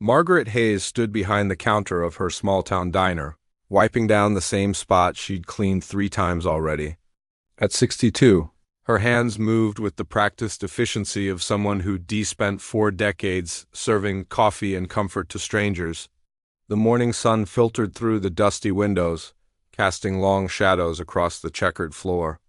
Margaret Hayes stood behind the counter of her small-town diner, wiping down the same spot she'd cleaned 3 times already. At 62, her hands moved with the practiced efficiency of someone who'd spent 4 decades serving coffee and comfort to strangers. The morning sun filtered through the dusty windows, casting long shadows across the checkered floor.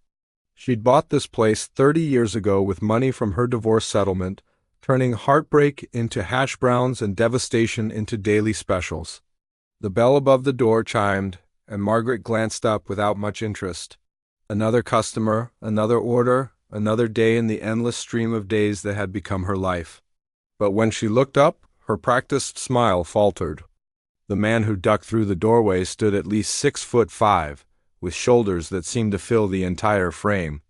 She'd bought this place 30 years ago with money from her divorce settlement, turning heartbreak into hash browns and devastation into daily specials. The bell above the door chimed, and Margaret glanced up without much interest. Another customer, another order, another day in the endless stream of days that had become her life. But when she looked up, her practiced smile faltered. The man who ducked through the doorway stood at least 6'5", with shoulders that seemed to fill the entire frame.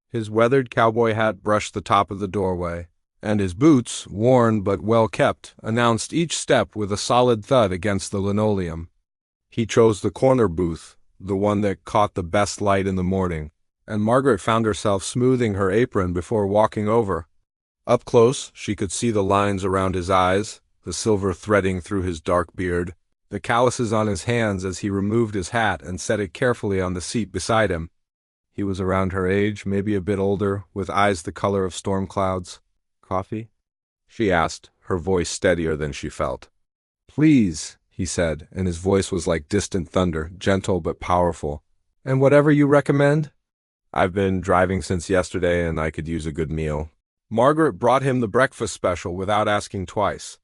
His weathered cowboy hat brushed the top of the doorway, and his boots, worn but well kept, announced each step with a solid thud against the linoleum. He chose the corner booth, the one that caught the best light in the morning, and Margaret found herself smoothing her apron before walking over. Up close, she could see the lines around his eyes, the silver threading through his dark beard, the calluses on his hands as he removed his hat and set it carefully on the seat beside him. He was around her age, maybe a bit older, with eyes the color of storm clouds. "Coffee?" she asked, her voice steadier than she felt. "Please," he said, and his voice was like distant thunder, gentle but powerful. "And whatever you recommend?" "I've been driving since yesterday and I could use a good meal." Margaret brought him the breakfast special without asking twice.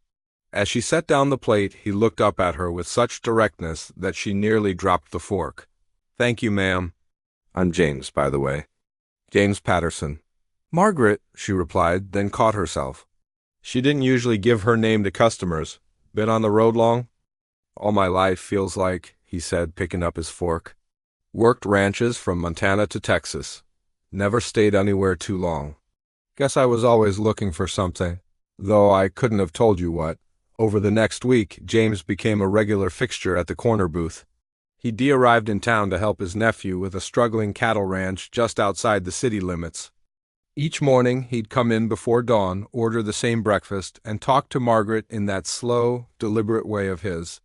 As she set down the plate, he looked up at her with such directness that she nearly dropped the fork. "Thank you, ma'am. I'm James, by the way. James Patterson." "Margaret," she replied, then caught herself. She didn't usually give her name to customers. "Been on the road long?" "All my life, feels like," he said, picking up his fork. "Worked ranches from Montana to Texas. Never stayed anywhere too long. Guess I was always looking for something, though I couldn't have told you what." Over the next week, James became a regular fixture at the corner booth. He'd arrived in town to help his nephew with a struggling cattle ranch just outside the city limits. Each morning, he'd come in before dawn, order the same breakfast, and talk to Margaret in that slow, deliberate way of his.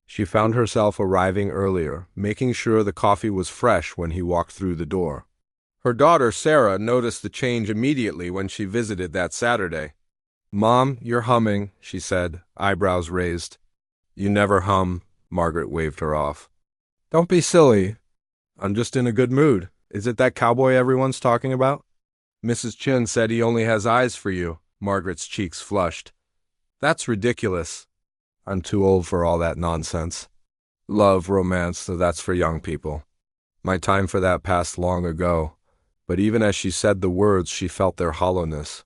She found herself arriving earlier, making sure the coffee was fresh when he walked through the door. Her daughter, Sarah, noticed the change immediately when she visited that Saturday. "Mom, you're humming," she said, eyebrows raised. "You never hum," Margaret waved her off. "Don't be silly. I'm just in a good mood. Is it that cowboy everyone's talking about?" "Mrs. Chin said he only has eyes for you." Margaret's cheeks flushed. "That's ridiculous. I'm too old for all that nonsense. Love, romance, so that's for young people. My time for that passed long ago." But even as she said the words, she felt their hollowness.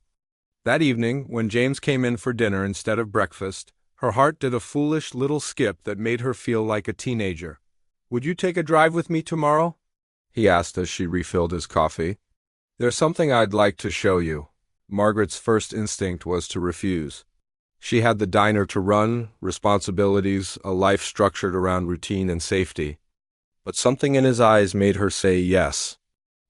That evening, when James came in for dinner instead of breakfast, her heart did a foolish little skip that made her feel like a teenager. "Would you take a drive with me tomorrow?" he asked as she refilled his coffee. "There's something I'd like to show you." Margaret's first instinct was to refuse. She had the diner to run, responsibilities, a life structured around routine and safety. But something in his eyes made her say yes.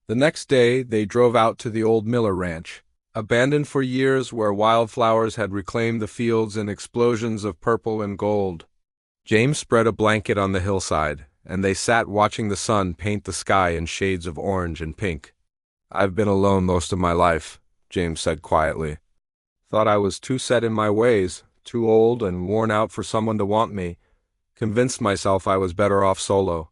The next day, they drove out to the old Miller Ranch, abandoned for years, where wildflowers had reclaimed the fields in explosions of purple and gold. James spread a blanket on the hillside, and they sat watching the sun paint the sky in shades of orange and pink. "I've been alone most of my life," James said quietly. "Thought I was too set in my ways, too old and worn out for someone to want me. Convinced myself I was better off solo.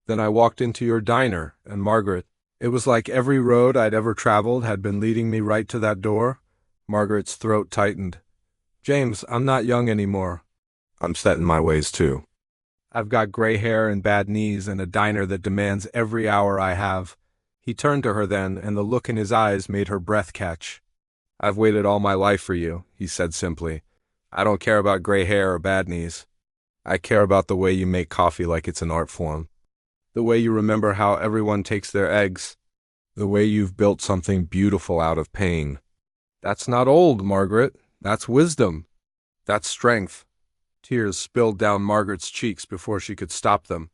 Then I walked into your diner, and Margaret, it was like every road I'd ever traveled had been leading me right to that door." Margaret's throat tightened. "James, I'm not young anymore. I'm set in my ways too. I've got gray hair and bad knees and a diner that demands every hour I have." He turned to her then, and the look in his eyes made her breath catch. "I've waited all my life for you," he said simply. "I don't care about gray hair or bad knees. I care about the way you make coffee like it's an art form. The way you remember how everyone takes their eggs. The way you've built something beautiful out of pain. That's not old, Margaret. That's wisdom. That's strength." Tears spilled down Margaret's cheeks before she could stop them.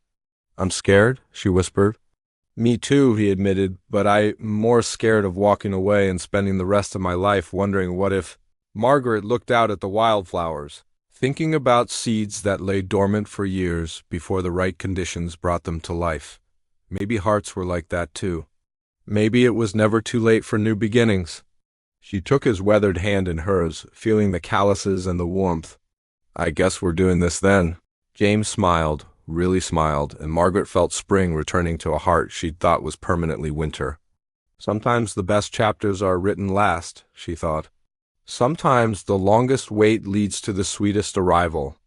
"I'm scared," she whispered. "Me too," he admitted, "but I'm more scared of walking away and spending the rest of my life wondering what if—" Margaret looked out at the wildflowers, thinking about seeds that lay dormant for years before the right conditions brought them to life. Maybe hearts were like that too. Maybe it was never too late for new beginnings. She took his weathered hand in hers, feeling the calluses and the warmth. I guess we're doing this then. James smiled, really smiled, and Margaret felt spring returning to a heart she'd thought was permanently winter. Sometimes the best chapters are written last, she thought. Sometimes the longest wait leads to the sweetest arrival.